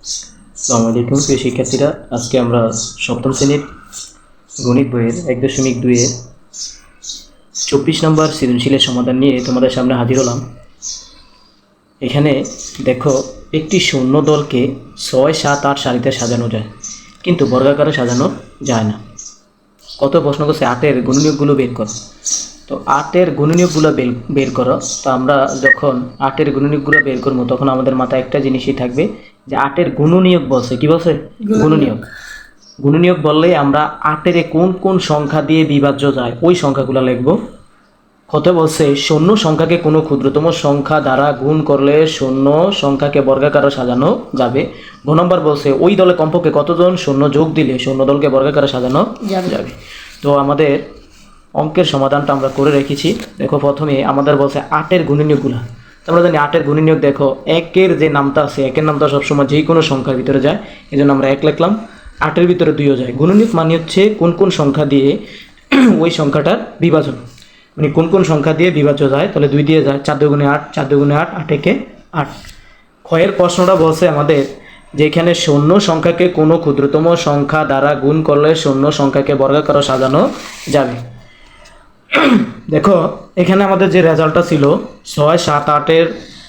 আসসালামু আলাইকুম প্রিয় শিক্ষার্থীরা, আজকে আমরা সপ্তম শ্রেণীর গণিত বইয়ের 1.2 24 নম্বর সৃজনশীলের সমাধান নিয়ে তোমাদের সামনে হাজির হলাম। এখানে দেখো, একটি শূন্য দলকে 6, 7, 8 সারিতে সাজানো যায়, কিন্তু বর্গাকারে সাজানো যায় না। কত প্রশ্ন করছে 8-এর গুণনীয়কগুলো বের করো। তো 8-এর গুণনীয়কগুলো বের করো। তো আমরা যখন 8-এর গুণনীয়কগুলো বের করবো তখন আমাদের মাথায় একটা জিনিসই থাকবে যে 8-এর গুণনীয়ক বলছে। কি বলছে? গুণনীয়ক। গুণনীয়ক বললে আমরা 8-এর কোন কোন সংখ্যা দিয়ে বিভাজ্য যায় ওই সংখ্যাগুলো লিখব। কত বলছে? শূন্য সংখ্যাকে কোনো ক্ষুদ্রতম সংখ্যা দ্বারা গুণ করলে শূন্য সংখ্যাকে বর্গাকারে সাজানো যাবে। 2 নম্বর বলছে ওই দলে কমপক্ষে কতজন শূন্য যোগ দিলে শূন্য দলকে বর্গাকারে সাজানো যাবে। তো আমাদের অঙ্কের সমাধানটা আমরা করে রেখেছি। দেখো, প্রথমে আমাদের বলছে 8-এর গুণনীয়কগুলো। আমরা জানি 8-এর গুণনীয়ক, দেখো 1-এর যে নামটা আছে, 1-এর নামটা সবসময় যে কোনো সংখ্যার ভিতরে যায়, এই জন্য আমরা 1 লিখলাম। 8-এর ভিতরে 2ও যায়। গুণনীয়ক মানে হচ্ছে কোন কোন সংখ্যা দিয়ে ওই সংখ্যাটার বিভাজন, মানে কোন কোন সংখ্যা দিয়ে বিভাজ্য যায়। তাহলে 2 দিয়ে যায়, 4 দুগুণে 8, 4 দুগুণে 8, 8 একে 8। ক্ষয়ের প্রশ্নটা বলছে আমাদের যেখানে শূন্য সংখ্যাকে কোনো ক্ষুদ্রতম সংখ্যা দ্বারা গুণ করলে শূন্য সংখ্যাকে বর্গাকারে সাজানো যাবে। দেখো, এখানে আমাদের যে রেজাল্টটা ছিল 6, 7, 8-এর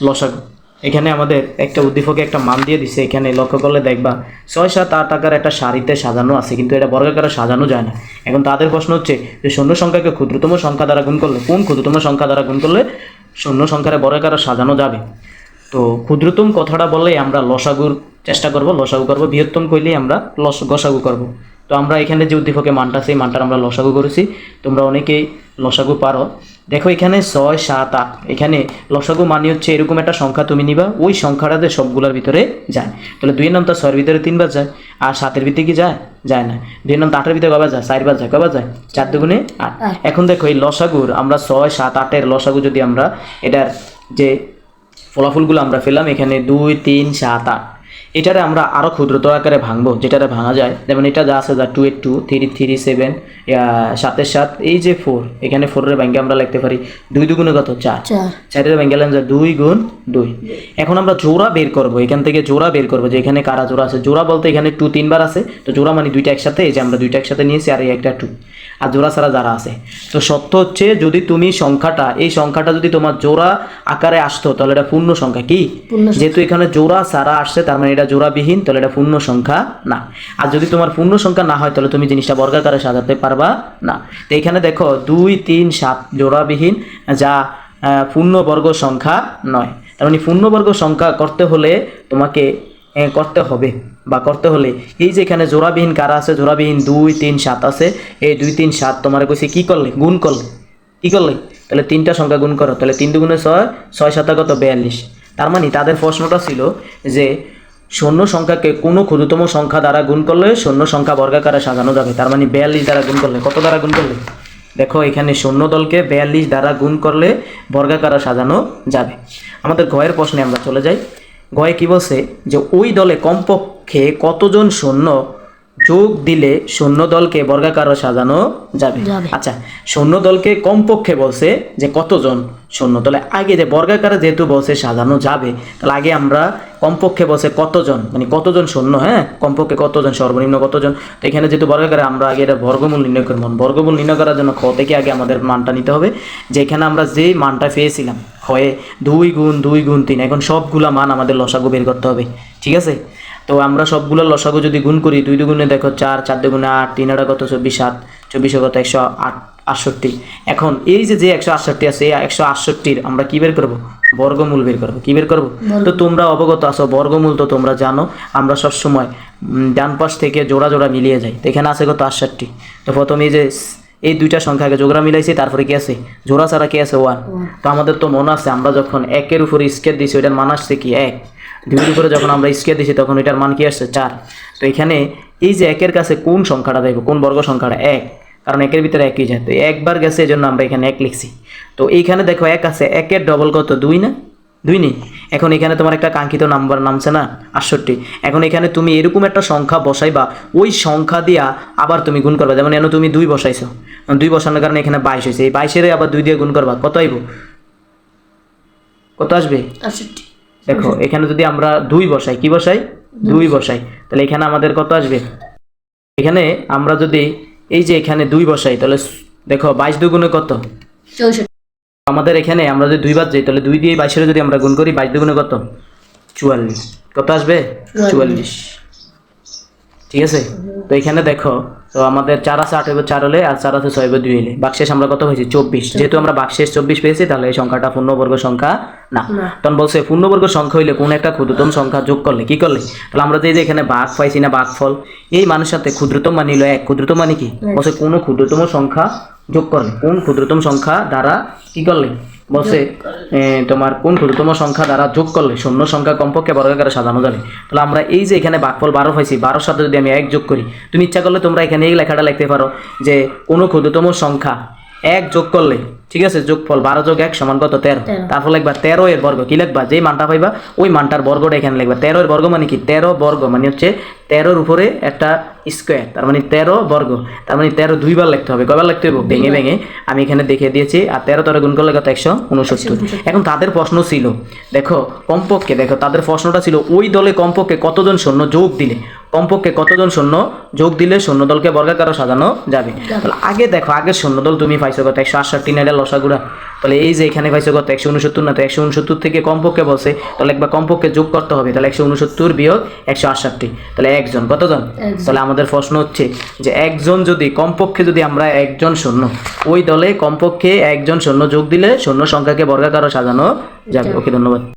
লসাগু, এখানে আমাদের একটা উদ্দীপকে একটা মান দিয়ে দিছে। এখানে লক্ষ্য করলে দেখবা 6, 7, 8 আকার একটা সারিতে সাজানো আছে, কিন্তু এটা বর্গাকারে সাজানো যায় না। এখন তাদের প্রশ্ন হচ্ছে যে শূন্য সংখ্যাকে ক্ষুদ্রতম সংখ্যা দ্বারা গুণ করলে, কোন ক্ষুদ্রতম সংখ্যা দ্বারা গুণ করলে শূন্য সংখ্যার বর্গাকারে সাজানো যাবে। তো ক্ষুদ্রতম কথাটা বললে আমরা লসাগুর চেষ্টা করব, লসাগু করব। বৃহত্তম কইলেই আমরা গসাগু করব। তো আমরা এখানে যে উদ্দীপকে মানটা, সেই মানটার আমরা লসাগু করেছি। তোমরা অনেকেই লসাগু পারো। দেখো, এখানে 6, 7, 8, এখানে লসাগু মানে হচ্ছে এরকম একটা সংখ্যা তুমি নিবা, ওই সংখ্যাটাতে সবগুলোর ভিতরে যায়। তাহলে 2-এর নাম তো 6-এর ভিতরে 3 বার যায়, আর 7-এর ভিতরে কি যায়? যায় না। 2-এর নাম তো 8-এর ভিতরে কবার যায়? 4 বার যায়। কবার যায়? 4 দুগুণে 8। এখন দেখো, এই লসাগুর আমরা 6, 7, 8-এর লসাগু যদি আমরা এটার যে ফলাফলগুলো আমরা পেলাম, এখানে 2, 3, 7, 8, এটারে আমরা আরও ক্ষুদ্রতর আকারে ভাঙবো, যেটারে ভাঙা যায়। যেমন এটা যা আছে, যা 2-এর 2, 3-এর 3, 7, 7-এর 7, এই যে 4, এখানে 4-এর ভাঙে আমরা লিখতে পারি 2 দুগুণে কত? 4। 4-এর ভাঙে গেলাম 2 গুণ 2। এখন আমরা জোড়া বের করবো, এখান থেকে জোড়া বের করবো যে এখানে কারা জোড়া আছে। জোড়া বলতে এখানে 2 3 বার আছে, তো জোড়া মানে 2টা একসাথে, এই যে আমরা 2টা একসাথে নিয়েছি, আর এই একটা 2, আর জোড়া ছাড়া যারা আছে। তো সত্য হচ্ছে যদি তুমি সংখ্যাটা, এই সংখ্যাটা যদি তোমার জোড়া আকারে আসতো তাহলে এটা পূর্ণ সংখ্যা। কি? যেহেতু এখানে জোড়া ছাড়া আসছে, তার মানে এটা জোড়াবিহীন, তাহলে এটা পূর্ণ সংখ্যা না। আর যদি তোমার পূর্ণ সংখ্যা না হয় তাহলে তুমি জিনিসটা বর্গাকারে সাজাতে পারবা না। তো এখানে দেখো 2, 3, 7 জোড়াবিহীন, যা পূর্ণবর্গ সংখ্যা নয়। তার মানে পূর্ণবর্গ সংখ্যা করতে হলে তোমাকে করতে হবে, বা করতে হলে এই যে এখানে জোড়াবিহীন কারা আছে? জোড়াবিহীন 2, 3, 7 আছে। এই 2, 3, 7 তোমার কইছে কি করলে? গুণ করলে। কি করলে? তাহলে 3টা সংখ্যা গুণ করো, তাহলে 3 দুগুণে 6, 6 7 কত? 42। তার মানে তাদের প্রশ্নটা ছিল যে শূন্য সংখ্যাকে কোনো ক্ষুদ্রতম সংখ্যা দ্বারা গুণ করলে শূন্য সংখ্যা বর্গাকারে সাজানো যাবে। তার মানে 42 দ্বারা গুণ করলে, কত দ্বারা গুণ করলে? দেখো, এখানে শূন্য দলকে 42 দ্বারা গুণ করলে বর্গাকারে সাজানো যাবে। আমাদের গয়ের প্রশ্নে আমরা চলে যাই। গয়ে কি বলছে? যে ওই দলে কমপক্ষে কতজন শূন্য যোগ দিলে শূন্য দলকে বর্গাকারে সাজানো যাবে। আচ্ছা, শূন্য দলকে কমপক্ষে বলছে যে কতজন শূন্য, তাহলে আগে যে বর্গাকারে যেহেতু বলছে সাজানো যাবে, তাহলে আগে আমরা কমপক্ষে বলছে কতজন, মানে কতজন শূন্য, হ্যাঁ, কমপক্ষে কতজন, সর্বনিম্ন কতজন। তো এখানে যেহেতু বর্গাকারে, আমরা আগে এটা বর্গমূল নির্ণয় করব। বর্গমূল নির্ণয় করার জন্য খ থেকে আগে আমাদের মানটা নিতে হবে, যে এখানে আমরা যেই মানটা পেয়েছিলাম হয়ে 2 গুণ 2 গুণ 3, এখন সবগুলা মান আমাদের লসাগু বের করতে হবে। ঠিক আছে? তো আমরা সবগুলো লসাগু যদি গুণ করি, 2 দুগুণে দেখো 4, 4 দুগুণে 8, 3 আটা কত? 24, 7, 24 কত? 168। এখন এই যে 168 আছে, এই 168-র আমরা কি বের করব? বর্গমূল বের করব। কি বের করব? তো তোমরা অবগত আছো, বর্গমূল তো তোমরা জানো, আমরা সবসময় ডান পাশ থেকে জোড়া জোড়া মিলিয়ে যাই। তো এখানে আছে কত? 68। তো প্রথমে এই যে এই দুইটা সংখ্যাকে জোড়া মিলাইছি, তারপরে কি আছে? জোড়া ছাড়া কি আছে? 1। তো আমাদের তো মনে আছে আমরা যখন 1-এর উপরে স্কেয়ার দিয়েছি, ওইটার মান আসছে কি? 1। 2-এর উপরে যখন আমরা স্কেয়ার দিয়েছি তখন ওইটার মান কি আসছে? 4। তো এখানে এই যে 1-এর কাছে কোন সংখ্যাটা দেব, কোন বর্গ সংখ্যাটা? 1, কারণ 1-এর ভিতরে 1ই যায়। তো একবার গেছে, এই জন্য আমরা এখানে 1 লিখছি। তো এইখানে দেখো 1 আছে, 1-এর ডবল কত? 2 না? 2 নেই। এখন এখানে তোমার একটা কাঙ্ক্ষিত নাম্বার নামছে না, 68। এখন এখানে তুমি এরকম একটা সংখ্যা বসাইবা, ওই সংখ্যা দিয়া আবার তুমি গুণ করবা। যেমন এখানে তুমি 2 বসাইছো, 2 বসানোর কারণে এখানে 22 হয়েছে, এই 22-এর আবার 2 দিয়ে গুণ করবা, কত আইব? কত আসবে? 68। দেখো, এখানে যদি আমরা 2 বসাই, কি বসাই? 2 বসাই, তাহলে এখানে আমাদের কত আসবে? এখানে আমরা যদি এই যে এখানে 2 বসাই, তাহলে দেখো 22 দুগুণে কত? 64। আমাদের এখানে আমরা যদি 2 বার যাই, তাহলে 2 দিয়ে 22 যদি আমরা গুণ করি, 22 দুগুণে কত? 44। কত আসবে? 44। ঠিক আছে, তো এখানে দেখো, তো আমাদের 4 আছে 8 হবে 4 হলে, আর 4 আছে 6 হবে 2 হলে, বাক্সেস আমরা কত হয়েছে? 24। যেহেতু আমরা বাক্সেস 24 পেয়েছি, তাহলে এই সংখ্যাটা পূর্ণবর্গ সংখ্যা না। তখন বলছে পূর্ণবর্গ সংখ্যা হইলে কোন একটা ক্ষুদ্রতম সংখ্যা যোগ করলে কি করলে? তাহলে আমরা যে এখানে ভাগ পাইছি না, ভাগফল, এই মানের সাথে ক্ষুদ্রতম মান নিল 1। ক্ষুদ্রতম মানে কি? বলছে কোন ক্ষুদ্রতম সংখ্যা যোগ করলে, কোন ক্ষুদ্রতম সংখ্যা দ্বারা কি করলে? বলছে তোমার কোন ক্ষুদ্রতম সংখ্যা দ্বারা যোগ করলে শূন্য সংখ্যা কমপক্ষে বর্গাকারে সাজানো যাবে। তাহলে আমরা এই যে এখানে ভাগফল 12 পাইছি, 12 সাথে যদি আমি 1 যোগ করি, তুমি ইচ্ছা করলে তোমরা এখানে এই লেখাটা লিখতে পারো যে কোন ক্ষুদ্রতম সংখ্যা 1 যোগ করলে, ঠিক আছে, যোগফল 12 যোগ 1 সমান কত? 13। তারপর লিখবা 13 এর বর্গ। কি লিখবা? যেই মানটা পাইবা ওই মানটার বর্গটা এখানে লিখবা। 13 এর বর্গ মানে কি? 13 বর্গ মানে হচ্ছে 13 উপরে একটা স্কোয়ার, তার মানে 13 বর্গ, তার মানে 13 দুইবার লিখতে হবে। কয়বার লিখতে হবে? ভেঙে ভেঙে আমি এখানে দেখিয়ে দিয়েছি। আর 13 দ্বারা গুণ করলে কত? 169। এখন তাদের প্রশ্ন ছিল, দেখো কমপক্ষে, দেখো তাদের প্রশ্নটা ছিল ওই দলে কমপক্ষে কতজন সৈন্য যোগ দিলে, কমপক্ষে কতজন সৈন্য যোগ দিলে সৈন্য দলকে বর্গাকারে সাজানো যাবে। তাহলে আগে দেখো, আগের সৈন্য দল তুমি পাইছো কত? 168 না, এটা লসাগুড়া। তাহলে এই যে এখানে পাইছো কত? 169 না, তো 169 থেকে কমপক্ষে বলছে, তাহলে একবার কমপক্ষে যোগ করতে হবে। তাহলে 169 বিয়োগ 168, তাহলে একজন। কতজন? তাহলে আমাদের প্রশ্ন হচ্ছে যে একজন যদি কমপক্ষে, যদি আমরা একজন সৈন্য, ওই দলে কমপক্ষে একজন সৈন্য যোগ দিলে সৈন্য সংখ্যাকে বর্গাকারে সাজানো যাবে। ওকে, ধন্যবাদ।